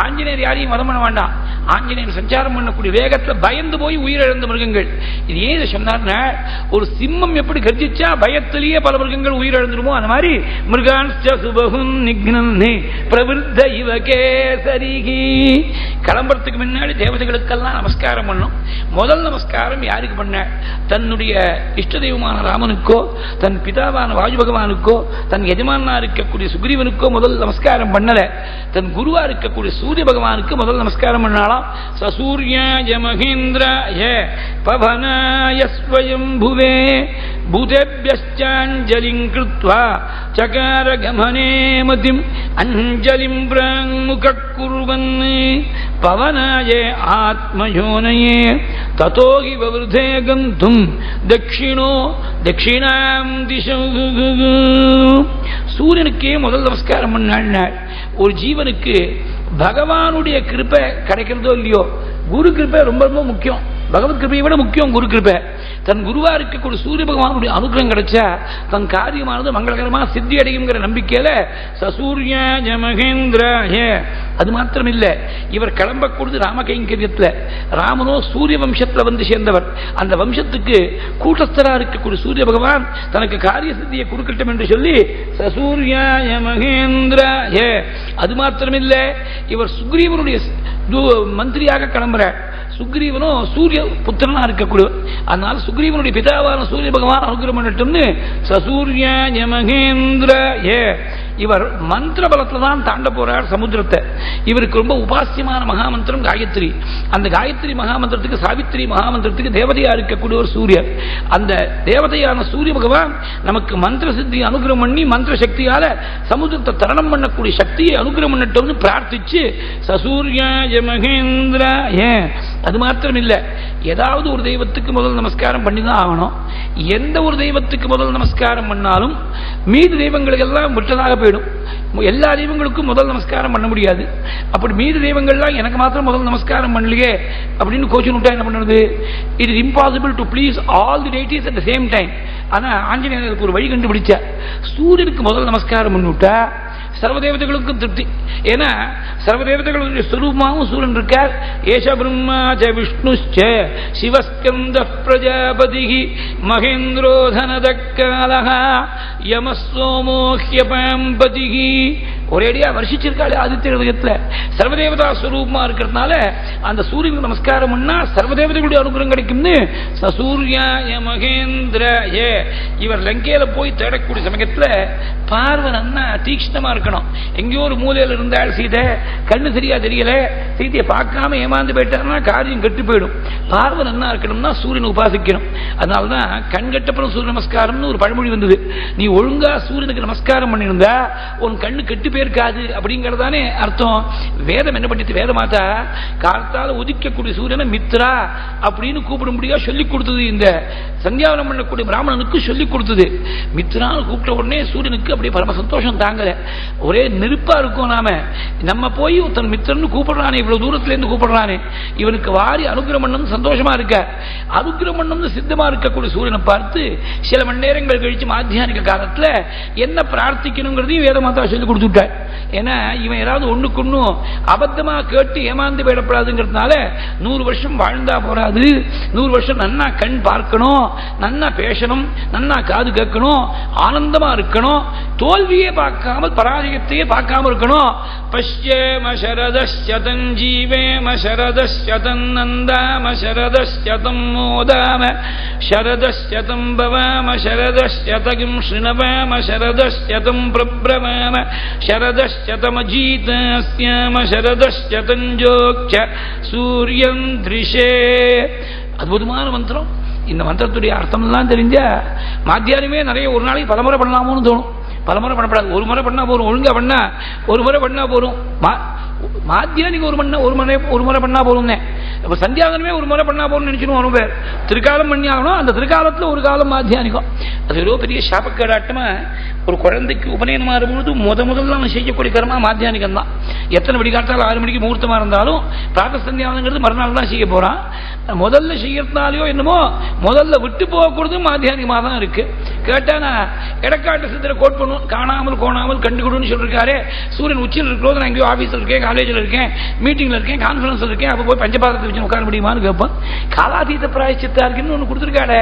ஆஞ்சநேயர் யாரையும் வதம் பண்ண வேண்டாம். ஆஞ்சநேயர் சஞ்சாரம் பண்ணக்கூடிய வேகத்தில் பயந்து போய் உயிரிழந்த மிருகங்கள். இது ஏன் சொன்னார்னா, ஒரு சிம்மம் எப்படி கர்ஜிச்சா பயத்திலேயே பல மிருகங்கள் உயிரிழந்துருமோ அந்த மாதிரி மிருகான்ஸ்ச சுபஹூன் நிக்னன் பிரவிருத்த இவ கேசரிகி. கிளம்புறதுக்கு முன்னாடி தேவதைகளுக்கெல்லாம் நமஸ்காரம் பண்ணும். முதல் நமஸ்காரம் யாருக்கு பண்ண? தன்னுடைய இஷ்ட தெய்வமான ராமனுக்கோ, தன் பிதாவான வாயு பகவானுக்கோ, தன் எஜமானா இருக்கக்கூடிய சுக்ரீவனுக்கோ முதல் நமஸ்காரம் பண்ணல. தன் குருவா இருக்கக்கூடிய சூரிய பகவானுக்கு முதல் நமஸ்காரம் பண்ணாலாம். சசூர்யாய மகேந்திராய பவனாய ஸ்வயம்புவே பூதேப்யஸ்சாஞ்சலிம் கிருத்வா சகார கமனே மதிம் அஞ்சலிம் பிராங்முகக்குர்வன் பவனாய ஆத்மயோனயே ததோகி வவ்ருதே கந்தும் தட்சிணோ தட்சிணாம் திசௌ. சூரியனுக்கே முதல் நமஸ்காரம் பண்ணாள். ஒரு ஜீவனுக்கு பகவானுடைய கிருபை கிடைக்கிறதோ இல்லையோ, குரு கிருபை ரொம்ப ரொம்ப முக்கியம். பகவத் கிருபையை விட முக்கியம் குரு கிருபை. தன் குருவா இருக்கக்கூடிய சூரிய பகவானுடைய அனுகிரகம் கிடைச்சா தன் காரியமானது மங்களகரமா சித்தி அடையுங்கிற நம்பிக்கையில சசூர்யாய மகேந்திராய. அது மாத்திரம் இல்ல, இவர் கிளம்பக்கூடியது ராமகைங்கரியத்துல. ராமனோ சூரிய வம்சத்துல வந்து சேர்ந்தவர். அந்த வம்சத்துக்கு கூட்டஸ்தரா இருக்கக்கூடிய சூரிய பகவான் தனக்கு காரிய சித்தியை கொடுக்கட்டும் என்று சொல்லி சசூர்யாய மகேந்திராய. அது மாத்திரம் இல்ல, இவர் சுக்ரீவனுடைய மந்திரியாக கிளம்புறார். சுக்ரீவனும் சூரிய புத்திரனா இருக்கக்கூடிய, அதனால சுக்ரீவனுடைய பிதாவான சூரிய பகவான் அனுகிரகம் பண்ணட்டும்னு சசூர்யாய மகேந்திராய. இவர் மந்திர பலத்துல தான் தாண்ட போறார் சமுத்திரத்தை. இவருக்கு ரொம்ப உபாசியமான மகாமந்திரம் காயத்ரி. அந்த காயத்ரி மகாமந்திரத்துக்கு, சாவித்ரி மகாமந்திரத்துக்கு தேவதையா இருக்கக்கூடிய ஒரு சூரியர். அந்த தேவதையான சூரிய பகவான் நமக்கு மந்திர சித்தி அனுகிரகம் பண்ணி மந்திர சக்தியால சமுத்திரத்தை தரணம் பண்ணக்கூடிய சக்தியை அனுகிரகம் பண்ணட்டும்னு பிரார்த்திச்சு சசூர்யாய மகேந்திராய. அது மாத்திரம் இல்ல, ஏதாவது ஒரு தெய்வத்துக்கு முதல் நமஸ்காரம் பண்ணிதான் ஆகணும். எந்த ஒரு தெய்வத்துக்கு முதல் நமஸ்காரம் பண்ணாலும் மீது தெய்வங்களுக்கு எல்லாம் விட்டதாக போயிடும். எல்லா தெய்வங்களுக்கும் முதல் நமஸ்காரம் பண்ண முடியாது. அப்படி மீது தெய்வங்கள்லாம் எனக்கு மாத்திரம் முதல் நமஸ்காரம் பண்ணலையே அப்படின்னு கோச்சு விட்டா என்ன பண்ணுறது? It is impossible to please all the deities at the same time. ஆனா ஆஞ்சநேயருக்கு ஒரு வழி கண்டுபிடிச்சா, சூரியனுக்கு முதல் நமஸ்காரம் பண்ணிவிட்டா சர்வதேவதைகளுக்கும் திருப்தி. ஏன்னா சர்வதேவதைகளுடைய ஸ்வரூபமாகவும் சூரியன் இருக்கார். ஏஷ பிரம்மா ச விஷ்ணுச்ச சிவஸ்கந்த பிரஜாபதி மகேந்திரோதனத காலஹ யமசோமோஹ்யபாம்பதி. ஒரேடியா வருஷிச்சிருக்காள் ஆதித்ய ஹிருதயத்துல. சர்வதேவதா ஸ்வரூபமா இருக்கிறதுனால அந்த சூரியனுக்கு நமஸ்காரம் பண்ணா சர்வதேவதைகளுடைய அனுகிரகம் கிடைக்கும்னு சூர்யாய மகேந்திராய. இவர் லங்கையில போய் தேடக்கூடிய சமயத்துல பார்வை நன்னா தீக்ஷ்ணமா இருக்கணும். எங்கேயோ ஒரு மூலையில இருந்தால் சீதை கண்ணு சரியா தெரியல, சீதையை பார்க்காம ஏமாந்து போயிட்டாருன்னா காரியம் கெட்டு போயிடும். பார்வை நன்னா இருக்கணும்னா சூரியனை உபாசிக்கணும். அதனாலதான் கண் கட்டப்படும் சூரிய நமஸ்காரம்னு ஒரு பழமொழி வந்தது. நீ ஒழுங்கா சூரியனுக்கு நமஸ்காரம் பண்ணியிருந்தா உன் கண்ணு கெட்டு போயிருக்காது அப்படிங்கறதானே அர்த்தம். வேதம் என்ன பண்ணிட்டு, வேத மாதா காலத்தால உதிக்கக்கூடிய சூரியனை மித்ரா அப்படின்னு கூப்பிடும்படியா சொல்லிக் கொடுத்தது. இந்த சந்தியாவனம் பண்ணக்கூடிய பிராமணனுக்கு சொல்லிக் கொடுத்தது. மித்ரான்னு கூப்பிட்ட உடனே சூரியனுக்கு அப்படியே பரம சந்தோஷம் தாங்கல. ஒரே நெருப்பா இருக்கும். நம்ம போய் ஒருத்தன் மித்திரன்னு கூப்பிடுறானே, இவ்வளவு தூரத்துல இருந்து கூப்பிடுறானே, இவனுக்கு வாரி அனுகிரகம் பண்ணணும் சந்தோஷமா இருக்க. அனுகிரகம் பண்ணணும் சித்தமா இருக்கக்கூடிய சூரியனை பார்த்து சில மணி நேரங்கள் கழிச்சு மாத்தியானிக காலத்துல என்ன பிரார்த்திக்கணுங்கிறதையும் வேத மாதா சொல்லி கொடுத்துட்டார். ஏன்னா இவன் ஏதாவது ஒண்ணுக்கு ஒண்ணும் அபத்தமா கேட்டு ஏமாந்து போயிடப்படாதுங்கிறதுனால 100 வருஷம் வாழ்ந்தா போறாது. 100 வருஷம் நன்னா கண் பார்க்கணும், நன்னா பேசணும், நன்னா காது கேட்கணும், ஆனந்தமா இருக்கணும், தோல்வியே பார்க்காமல் பராஜயத்தையே பார்க்காம இருக்கணும். பஷ்யேம சரதஸ்யதம் ஜீவேம சரதஸ்யதம் நந்தாம சரதஸ்யதம் மோதாம சரதஸ்யதம் பவாம சரதஸ்யதம் ஸ்ருணவாம சரதஸ்யதம் பிரப்ரவாம சரதஸ்யதமஜீதாஸ்யாம சரதஸ்யதம் ஜோக்ஷ சூரியன் திருஷே. அற்புதமான மந்திரம். இந்த மந்திரத்துடைய அர்த்தம் எல்லாம் தெரிஞ்ச மாத்தியானமே நிறைய ஒரு நாளைக்கு பலமுறை பண்ணலாமோன்னு தோணும். பலமுறை பண்ணப்படாது. ஒரு முறை பண்ணா போறோம், ஒழுங்கா பண்ணா ஒரு முறை பண்ணா போறோம். மாத்தியானிக்கு ஒரு முறை பண்ணா போறோம். இப்ப சந்தியாகனமே ஒரு முறை பண்ணா போறோம்னு நினைச்சுன்னு வரும் பேர். திருக்காலம் பண்ணி ஆகணும். அந்த திருக்காலத்துல ஒரு காலம் மாத்தியானிக்கும். அது ஒரு பெரிய சாபக்கேடாட்டமா ஒரு குழந்தைக்கு உபநயனமா இருக்கும்போது முதல்ல அவன் செய்யக்கூடிய கர்மா மாத்தியானிகம் தான். எத்தனை மணி காட்டாலும் 6 மணிக்கு முகூர்த்தமா இருந்தாலும் பிரார்த்த சந்தியாவனங்கிறது மறுநாள் தான் செய்ய போறான். முதல்ல செய்யறதுனாலையோ என்னமோ முதல்ல விட்டு போகக்கூடாது மாத்தியானிகமா தான் இருக்கு. கேட்டா நான் எடக்காட்டு சித்திர கோட் பண்ணுவோம், காணாமல் கோணாமல் கண்டுகொடுன்னு சொல்லிருக்காரு. சூரியன் உச்சியில் இருக்கிறோம், நான் எங்கேயோ ஆபீஸ்ல இருக்கேன், காலேஜில் இருக்கேன், மீட்டிங்ல இருக்கேன், கான்ஃபரன்ஸ்ல இருக்கேன், அப்ப போய் பஞ்சபாதத்தை வச்சு உட்கார முடியுமான்னு கேட்பேன். காலாதீத பிராயச்சித்தா இருக்குன்னு ஒண்ணு கொடுத்துருக்காரு.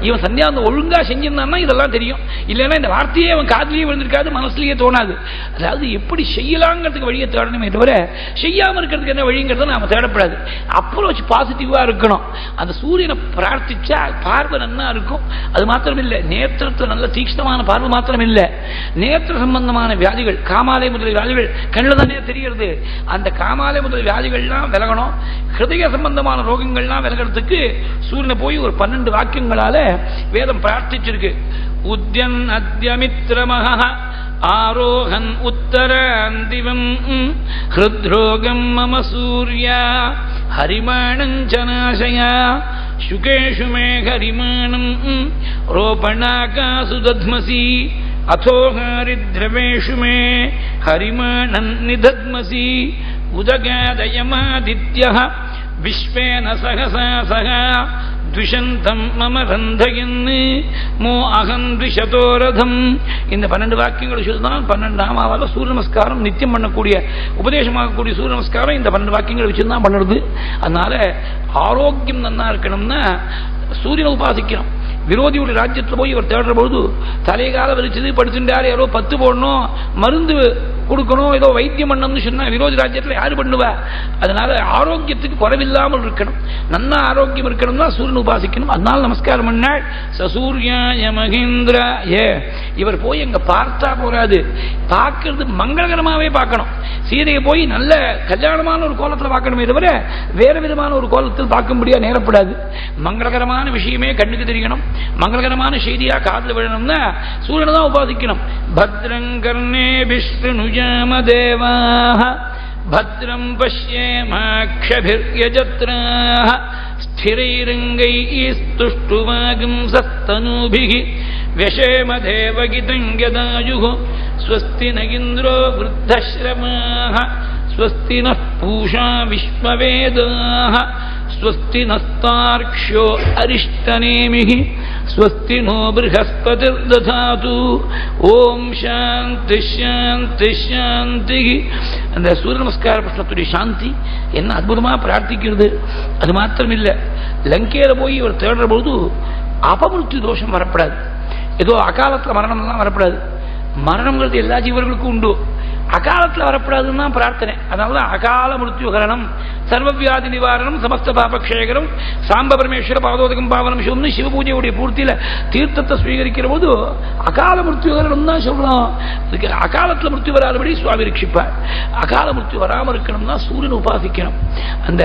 இவன் சந்தியாவந்தம் ஒழுங்கா செஞ்சிருந்தான்னா இதெல்லாம் தெரியும். இல்லைன்னா இந்த வார்த்தையே அவன் காதலியே விழுந்திருக்காது, மனசுலயே தோணாது. அதாவது எப்படி செய்யலாங்கிறதுக்கு வழியை தேடணுமே தவிர செய்யாம இருக்கிறதுக்கு என்ன வழிங்கிறத நாம தேடப்படாது. அப்ரோச் பாசிட்டிவா இருக்கணும். அந்த சூரியனை பிரார்த்திச்சா பார்வை நன்னா இருக்கும். அது மாத்திரம் இல்ல, நேத்திரத்துல நல்ல தீக்ஷ்ணமான பார்வை மாத்திரம் இல்ல, நேத்திர சம்பந்தமான வியாதிகள், காமாலை முதல் வியாதிகள் கண்ணில் தானே தெரிகிறது. அந்த காமாலை முதல் வியாதிகள்லாம் விலகணும். ஹிருதய சம்பந்தமான ரோகங்கள்லாம் விலகிறதுக்கு சூரியனை போய் ஒரு 12 வாக்கியங்களால வேதம் பிரார்த்திச்சிருக்கு. உத்யன் அத்யமித்ரமஹ ஆரோகன் உத்தராந்திவம் ஹிருத்ரோகம் மம சூர்யா ஹரிமாணஞ்சநாசயா சுகேஷு மே ஹரிமாணம் ரோபணாகாசு தத்மசி அதோஹாரித்ரவேஷு மே ஹரிமாணன் நிதத்மசி உதகாதயமாதித்யஹ விஸ்வேன சகசா சகா துஷந்தம் மம ரந்தயன்னு மோ அகம் துஷதோரதம். இந்த 12 வாக்கியங்கள் சொல்லிதான் 12 நாமாவால சூரிய நமஸ்காரம் நித்தியம் பண்ணக்கூடிய உபதேசமாகக்கூடிய சூரிய நமஸ்காரம் இந்த 12 வாக்கியங்கள் வச்சுதான் பண்ணுறது. அதனால ஆரோக்கியம் நன்னா இருக்கணும்னா சூரியனை உபாசிக்கணும். விரோதியுடைய ராஜ்யத்தில் போய் இவர் தேடுற பொழுது தலைகால வலிச்சது படுத்துட்டாரு, யாரோ 10 போடணும், மருந்து கொடுக்கணும், ஏதோ வைத்தியம் பண்ணணும்னு சொன்னா விரோதி ராஜ்யத்தில் யாரு பண்ணுவா? அதனால ஆரோக்கியத்துக்கு குறைவில்லாமல் இருக்கணும், நன்னா ஆரோக்கியம் இருக்கணும்னா சூரியன் உபாசிக்கணும். அதனால நமஸ்காரம் பண்ணாள். சசூர்யாய மகேந்திராய. இவர் போய் அங்க பார்த்தா போறாது, பார்க்கறது மங்களகரமாவே பார்க்கணும். சீதையை போய் நல்ல கல்யாணமான ஒரு கோலத்தில் பார்க்கணுமே தவிர வேற விதமான ஒரு கோலத்தில் பார்க்கும்படியா நேரப்படாது. மங்களகரமான விஷயமே கண்ணுக்கு தெரியணும், மங்களகரமான செய்தியா காதல் விழணும்னா சூரியனை தான் உபாசிக்கணும். பத்ரங்கர்ணே விஷ்ணுஜாம தேவாஹ பத்ரம் பஷ்யேமாக்ஷபிர்யஜத்ராஹ ஸ்திரைரங்கைஸ்துஷ்டுவாகும் சஸ்தனூபிஹி व्यशेम देवगितं यदायुः स्वस्ति न इन्द्रो वृद्धश्रवाः स्वस्ति नः पूषा विश्ववेदाः स्वस्ति नस्तार्क्ष्यो अरिष्टनेमिः ஸ்வஸ்தி நோ ப்ருஹஸ்பதிர் ததாது. ஓம் சாந்தி சாந்தி சாந்தி. அந்த சூரிய நமஸ்கார பிரஷ்னத்துடைய சாந்தி என்ன அற்புதமா பிரார்த்திக்கிறது. அது மாத்திரம் இல்லை, லங்கையில போய் இவர் தேடுற பொழுது அபமிருத்யு தோஷம் வரப்படாது. ஏதோ அகாலத்தில் மரணம்லாம் வரப்படாது. மரணங்கிறது எல்லா ஜீவர்களுக்கும் உண்டு, அகாலத்தில் வரப்படாதுன்னா பிரார்த்தனை. அதனாலதான் அகால மிருத்யுகரணம், சர்வவியாதி நிவாரணம், சமஸ்த பாபக்ஷேகரம், சாம்ப பரமேஸ்வர பாதோதகம் பாவனம் சிவம்னு சிவபூஜையுடைய பூர்த்தியில தீர்த்தத்தை ஸ்வீகரிக்கிற போது அகால மிருத்யுகரணம் தான் சொல்றோம். இதுக்கு அகாலத்தில் மிருத்யு வராதபடி சுவாமி ரட்சிப்பார். அகால மிருத்யு வராமல் இருக்கணும்னா சூரியனை உபாசிக்கணும். அந்த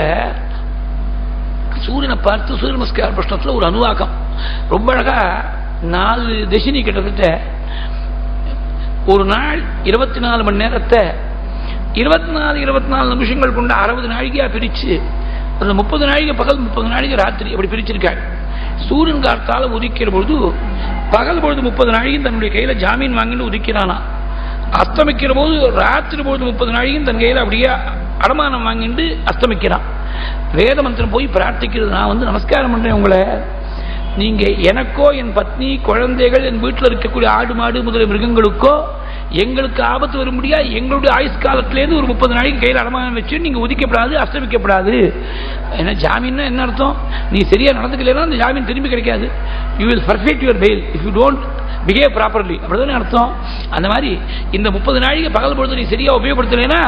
சூரியனை பார்த்து சூரிய நமஸ்கார பிரஷ்னத்தில் ஒரு அனுவாக்கம் ரொம்ப அழகா 4 தசினி கிட்டத்தட்ட ஒரு நாள் 24 மணி நேரத்தை 24 நிமிஷங்கள் கொண்டு 60 நாழிகையா பிரிச்சு, அந்த 30 நாழிகை பகல், 30 நாழிகை ராத்திரி அப்படி பிரிச்சிருக்காள். சூரியன் காத்தால உதிக்கிற பொழுது பகல் பொழுது 30 நாழிகையும் தன்னுடைய கையில ஜாமீன் வாங்கிட்டு உதிக்கிறானா. அஸ்தமிக்கிற போது ராத்திரி பொழுது 30 நாழிகையும் தன் கையில அப்படியே அடமானம் வாங்கிட்டு அஸ்தமிக்கிறான். வேத மந்திரம் போய் பிரார்த்திக்கிறது, நான் நமஸ்காரம் பண்றேன் உங்களை, நீங்க எனக்கோ என் பத்னி குழந்தைகள் என் வீட்டில் இருக்கக்கூடிய ஆடு மாடு முதலிய மிருகங்களுக்கோ எங்களுக்கு ஆபத்து வரும்படியா எங்களுடைய ஆயுஷ் காலத்திலேருந்து ஒரு 30 நாளைக்கு கையில் அடமானம் வச்சு நீங்க உதிக்கப்படாது, அஸ்தமிக்கப்படாது. ஏன்னா ஜாமீன்னா என்ன அர்த்தம்? நீ சரியா நடந்துக்கலன்னா அந்த ஜாமீன் திரும்பி கிடைக்காது. You will perfect your bail if you don't behave properly, அப்படிதானே அர்த்தம். அந்த மாதிரி இந்த 30 நாளைக்கு பகல் பொழுது நீ சரியா உபயோகப்படுத்தலைன்னா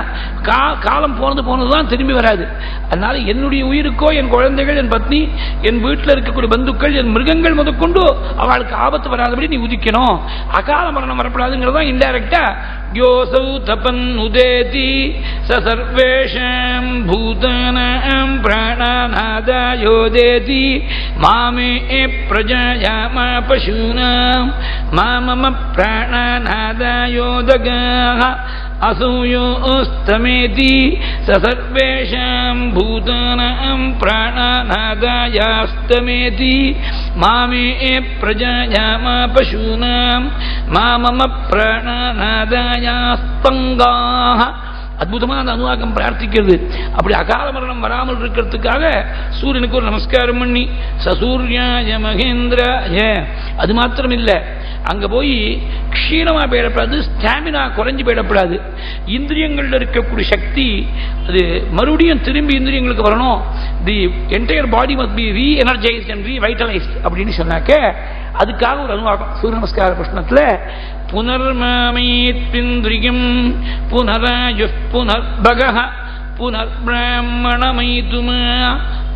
காலம் போனதுதான் திரும்பி வராது. அதனால என்னுடைய உயிருக்கோ என் குழந்தைகள் என் பத்னி என் வீட்டில் இருக்கக்கூடிய பந்துக்கள் என் மிருகங்கள் முதற்கொண்டு அவளுக்கு ஆபத்து வராதபடி நீ உதிக்கணும். அகால மரணம் வரப்படாதுங்கிறதா இன்டைரக்டா யோசௌ தபன் உதேதி சர்வேஷாம் பூதானாம் பிராணாநாதாயோதேதி மாமே பிரஜாயாம பசூனாம் மாமம பிராணாநாதாயோதகாஹ அசூயோஸ்தமேதி சர்வேஷாம் பூதானாம் பிராணாநாதாயாஸ்தமேதி மாமே பிரஜாயாம பசூனாம் மாமம பிராணாநாதாயாஸ்தங்காஹ. அற்புதமான அனுவாகம் பிரார்த்திக்கிறது. அப்படி அகால மரணம் வராமல் இருக்கிறதுக்காக சூரியனுக்கு ஒரு நமஸ்காரம் பண்ணி சசூர்யாய மகேந்திராய. அது மாத்திரம் இல்லை, அங்க போய் க்ஷீணமா போயிடப்படாது, ஸ்டாமினா குறைஞ்சு போயிடப்படாது. இந்திரியங்கள்ல இருக்கக்கூடிய சக்தி அது மறுபடியும் திரும்பி இந்திரியங்களுக்கு வரணும். The entire body must be reenergized and revitalized அப்படின்னு சொன்னாக்க அதுக்காக ஒரு அனுவாகம் சூரிய நமஸ்கார பிரஷ்னத்துல புனர்மாமேத்விந்திரியம் புனராயுஷ் புனர்பகஹ புனர்பிராமணமயிதுமா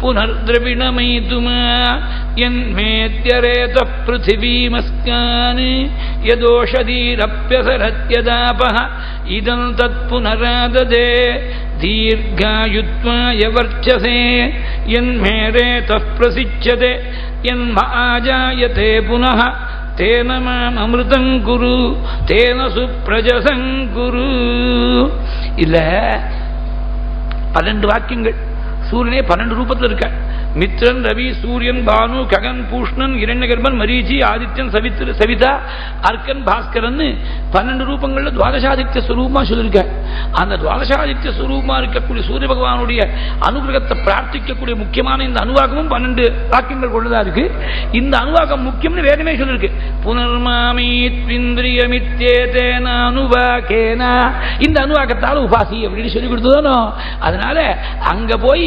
புனர்திரவிணமயிதுமா யன்மேத்யரேதः பிருத்திவீமஸ்கான் யதோஷதீரப்யசரத்யதாபஹ இதம் தத் புனராததே தீர்காயுத்வாய வர்ச்சசே யன்மேரேதः பிரசிச்சதே யன்ம ஆஜாயதே புனः தேன மாம் அமிர்தம் குரு தேன சுப்ரஜசம் குரு. இல்ல 12 வாக்கியங்கள். சூரியனே 12 ரூபத்தில் இருக்க. மித்ரன், ரவி, சூரியன், பானு, ககன், பூஷ்ணன், இரண்யகர்பன், மரீச்சி, ஆதித்யன், சவிதா, அர்க்கன், பாஸ்கரன் 12 ரூபங்கள்ல துவாதசாதித்ய ஸ்வரூபமா சொல்லியிருக்க. அந்த துவாதசாதித்ய ஸ்வரூபமா இருக்கக்கூடிய சூரிய பகவானுடைய அனுகிரகத்தை பிரார்த்திக்கக்கூடிய முக்கியமான இந்த அனுவாகமும் 12 வாக்கியங்கள் கொண்டுதா இருக்கு. இந்த அனுவாகம் முக்கியம்னு வேதமே சொல்லிருக்கு. புனர்மாமீத்விந்திரியமித்யேதேன அனுவாகேன, இந்த அனுவாகத்தால உபாசி அப்படின்னு சொல்லி கொடுத்ததானோ. அதனால அங்க போய்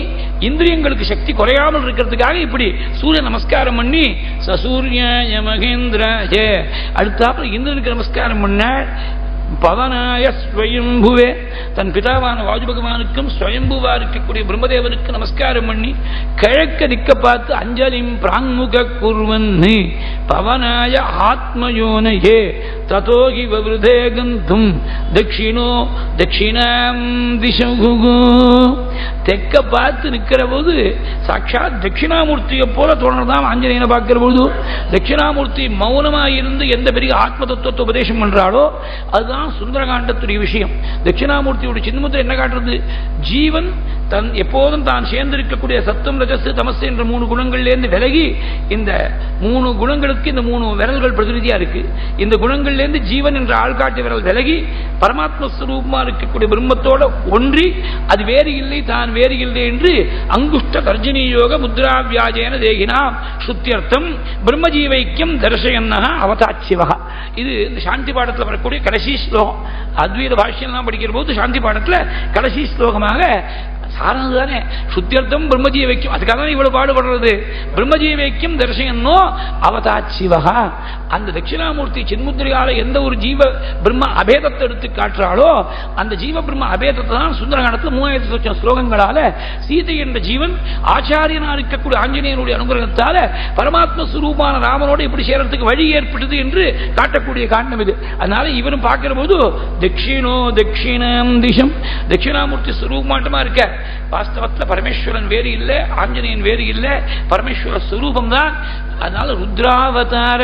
இந்திரியங்களுக்கு சக்தி குறையாமல் இருக்கிறதுக்காக இப்படி சூரிய நமஸ்காரம் பண்ணி சசூர்யாய மகேந்திராய. அடுத்தாப்புல இந்திரனுக்கு நமஸ்காரம் பண்ண பவனாய ஸ்வயம்புவே, தன் பிதாவான வாயு பகவானுக்கும் ஸ்வயம்புவா இருக்கக்கூடிய பிரம்மதேவனுக்கு நமஸ்காரம் பண்ணி கிழக்க திக்க பார்த்து அஞ்சலிம் பிராங்முக குர்வன்னு பவனாய ஆத்மயோனயே ததோகி வவ்ருதே கந்தும் தட்சிணோ தட்சிணாம் திசகுகு. தெற்க பார்த்து நிற்கிற போது சாட்சாத் தட்சிணாமூர்த்தியை போல தோன்றதான் ஆஞ்சநேயனை பார்க்கிற போது. தட்சிணாமூர்த்தி மௌனமாக இருந்து எந்த பெரிய ஆத்ம தத்துவத்தை உபதேசம் பண்றாளோ அதுதான் சுந்தரகாண்டத்துடைய விஷயம். தட்சிணாமூர்த்தியோட சின்னமுத்திரை என்ன காட்டுறது? ஜீவன் தன் எப்போதும் தான் சேர்ந்திருக்கக்கூடிய சத்தம், ரஜஸ், தமஸ் என்ற 3 குணங்கள்லேருந்து விலகி இந்த மூணு குணங்களுக்கு இந்த மூணு விரல்கள் பிரதிநிதியா இருக்கு. இந்த குணங்கள்லேருந்து ஜீவன் என்ற ஆள்காட்டு விரல் விலகி பரமாத்ம ஸ்வரூபமா இருக்கக்கூடிய பிரம்மத்தோட ஒன்றி அது வேறு இல்லை தான் வேறு இல்லை என்று அங்குஷ்ட தர்ஜினி யோக முத்ரா வியாஜேன தேகினாம் சுத்தியர்த்தம் பிரம்மஜீவைக்கியம் தர்சயன்னஹ அவதாட்சிவஹ. இது இந்த சாந்தி பாடத்தில் வரக்கூடிய கடைசி ஸ்லோகம். அத்வைத பாஷ்யம் படிக்கிற போது சாந்தி பாடத்தில் கடைசி ஸ்லோகமாக சாரணது தானே. சுத்தியர்த்தம் பிரம்மஜீவ வைக்கும், அதுக்காக தான் இவ்வளவு பாடுபடுறது. பிரம்மஜீவ வைக்கும் தரிசனோ அவதாட்சிவகா. அந்த தட்சிணாமூர்த்தி சின்முத்திரியால எந்த ஒரு ஜீவ பிரம்ம அபேதத்தை எடுத்து காட்டுறாளோ அந்த ஜீவ பிரம்ம அபேதத்தை தான் சுந்தரகாண்டத்தில் 3000 ஸ்லோகங்களால சீதை என்ற ஜீவன் ஆச்சாரியனா இருக்கக்கூடிய ஆஞ்சநேயனுடைய அனுகிரகத்தால பரமாத்ம சுரூபான ராமனோடு எப்படி சேரத்துக்கு வழி ஏற்பட்டது என்று காட்டக்கூடிய காண்டம் இது. அதனால இவரும் பார்க்கிற போது தட்சிணம் திசம் தட்சிணாமூர்த்தி ஸ்வரூபமாட்டமா இருக்க. வாஸ்தவத்தில் பரமேஸ்வரன் வேறு இல்லை, ஆஞ்சநேயன் வேறு இல்லை, பரமேஸ்வர ஸ்வரூபம் தான். அதனால ருத்ராவதார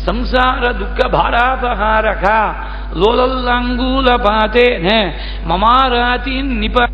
சம்சார துக்க பாராபஹாரகா லோலல்லாங்கூல பாதேன மமாராதின் நிப